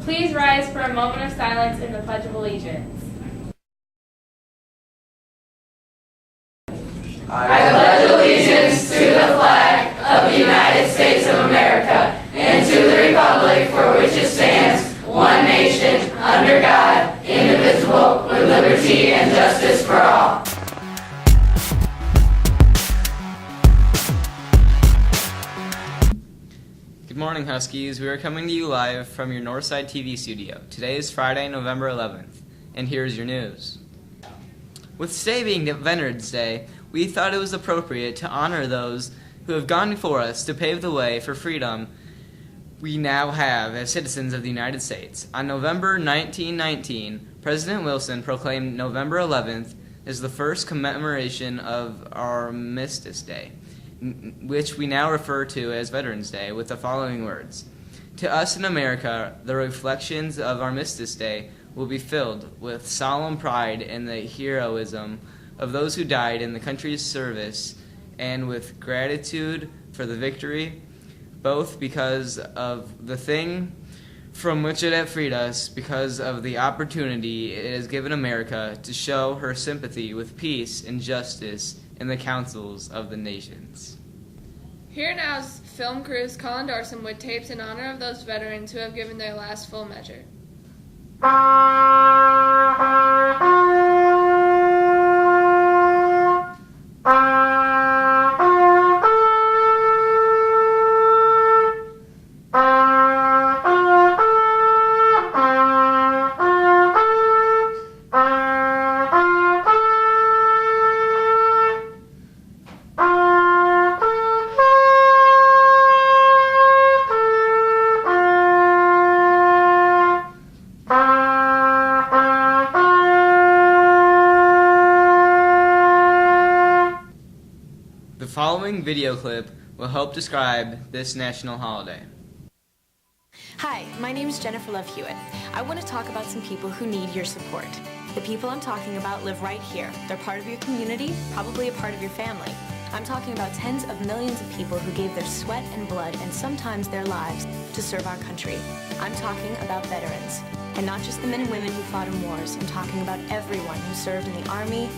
Please rise for a moment of silence in the Pledge of Allegiance. I pledge allegiance to the flag of the United States of America and to the republic for which it stands, one nation, under God, indivisible, with liberty and justice for all. Good morning, Huskies. We are coming to you live from your Northside TV studio. Today is Friday, November 11th, and here's your news. With today being Veterans Day, we thought it was appropriate to honor those who have gone before us to pave the way for freedom we now have as citizens of the United States. On November 1919, President Wilson proclaimed November 11th as the first commemoration of our Armistice Day, which we now refer to as Veterans Day, with the following words. To us in America, the reflections of Armistice Day will be filled with solemn pride in the heroism of those who died in the country's service and with gratitude for the victory, both because of the thing from which it had freed us, because of the opportunity it has given America to show her sympathy with peace and justice in the councils of the nations. Here now is film crew's Colin Darson with tapes in honor of those veterans who have given their last full measure. The following video clip will help describe this national holiday. Hi, my name is Jennifer Love Hewitt. I want to talk about some people who need your support. The people I'm talking about live right here. They're part of your community, probably a part of your family. I'm talking about tens of millions of people who gave their sweat and blood and sometimes their lives to serve our country. I'm talking about veterans. And not just the men and women who fought in wars. I'm talking about everyone who served in the Army,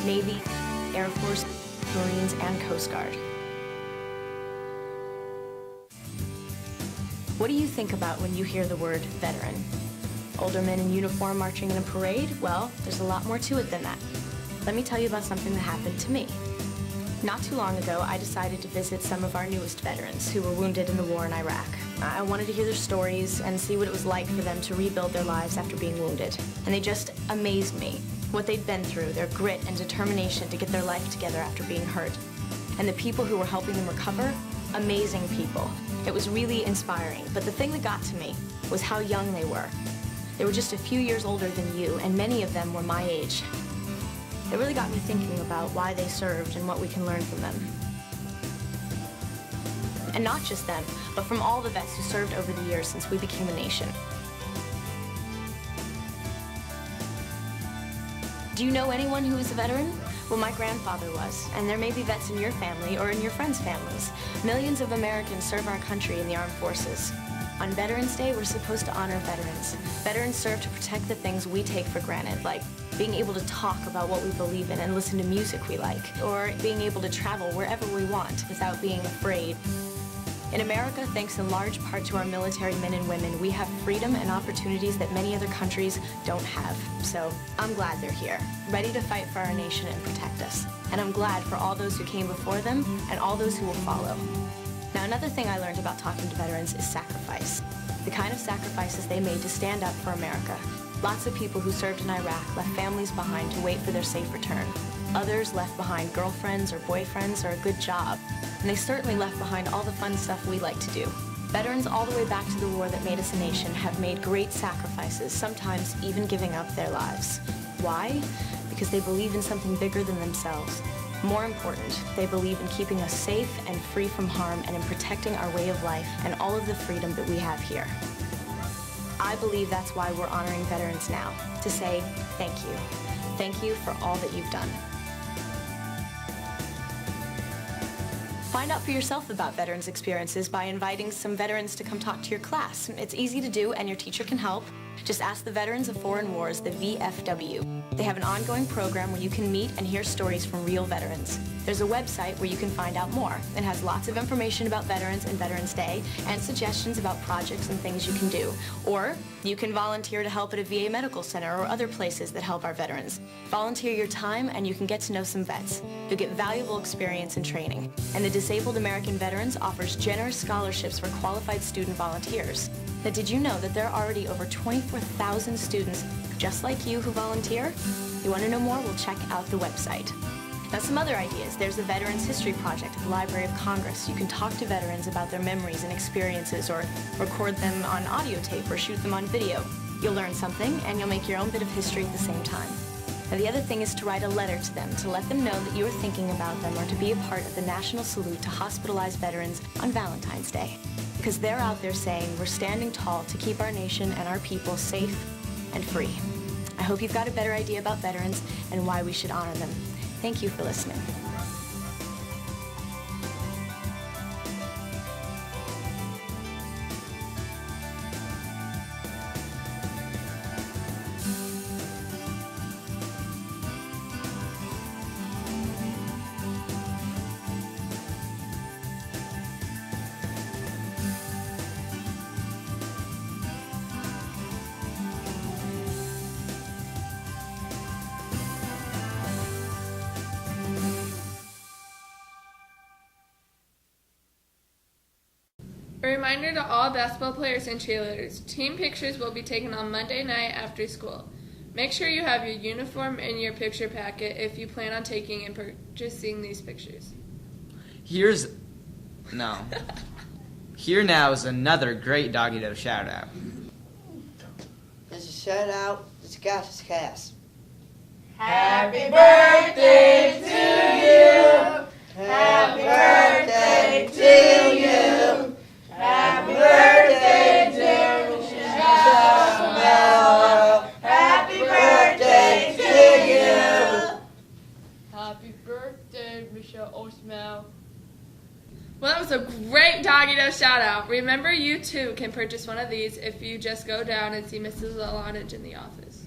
Navy, Air Force, Marines, and Coast Guard. What do you think about when you hear the word veteran? Older men in uniform marching in a parade? Well, there's a lot more to it than that. Let me tell you about something that happened to me. Not too long ago, I decided to visit some of our newest veterans who were wounded in the war in Iraq. I wanted to hear their stories and see what it was like for them to rebuild their lives after being wounded. And they just amazed me. What they'd been through, their grit and determination to get their life together after being hurt. And the people who were helping them recover, amazing people. It was really inspiring, but the thing that got to me was how young they were. They were just a few years older than you, and many of them were my age. It really got me thinking about why they served and what we can learn from them. And not just them, but from all the vets who served over the years since we became a nation. Do you know anyone who is a veteran? Well, my grandfather was, and there may be vets in your family or in your friends' families. Millions of Americans serve our country in the armed forces. On Veterans Day, we're supposed to honor veterans. Veterans serve to protect the things we take for granted, like being able to talk about what we believe in and listen to music we like, or being able to travel wherever we want without being afraid. In America, thanks in large part to our military men and women, we have freedom and opportunities that many other countries don't have. So I'm glad they're here, ready to fight for our nation and protect us. And I'm glad for all those who came before them and all those who will follow. Now, another thing I learned about talking to veterans is sacrifice. The kind of sacrifices they made to stand up for America. Lots of people who served in Iraq left families behind to wait for their safe return. Others left behind girlfriends or boyfriends or a good job. And they certainly left behind all the fun stuff we like to do. Veterans all the way back to the war that made us a nation have made great sacrifices, sometimes even giving up their lives. Why? Because they believe in something bigger than themselves. More important, they believe in keeping us safe and free from harm and in protecting our way of life and all of the freedom that we have here. I believe that's why we're honoring veterans now, to say thank you. Thank you for all that you've done. Find out for yourself about veterans' experiences by inviting some veterans to come talk to your class. It's easy to do, and your teacher can help. Just ask the Veterans of Foreign Wars, the VFW. They have an ongoing program where you can meet and hear stories from real veterans. There's a website where you can find out more. It has lots of information about veterans and Veterans Day and suggestions about projects and things you can do. Or you can volunteer to help at a VA medical center or other places that help our veterans. Volunteer your time and you can get to know some vets. You'll get valuable experience and training. And the Disabled American Veterans offers generous scholarships for qualified student volunteers. Now, did you know that there are already over 24,000 students just like you who volunteer? You want to know more? Well, check out the website. Now, some other ideas. There's the Veterans History Project at the Library of Congress. You can talk to veterans about their memories and experiences, or record them on audio tape or shoot them on video. You'll learn something, and you'll make your own bit of history at the same time. Now, the other thing is to write a letter to them, to let them know that you are thinking about them, or to be a part of the national salute to hospitalized veterans on Valentine's Day. Because they're out there saying we're standing tall to keep our nation and our people safe and free. I hope you've got a better idea about veterans and why we should honor them. Thank you for listening. A reminder to all basketball players and cheerleaders, team pictures will be taken on Monday night after school. Make sure you have your uniform in your picture packet if you plan on taking and purchasing these pictures. Here now is another great Doggy Dough shout out. There's a shout out to Scottish Cass. Happy birthday to you. Happy birthday to you. Happy birthday, dear Michelle Mello. Happy birthday to you. Happy birthday, Michelle Osmel. Well, that was a great Doggy Dough shout out. Remember, you too can purchase one of these if you just go down and see Mrs. Lalonage in the office.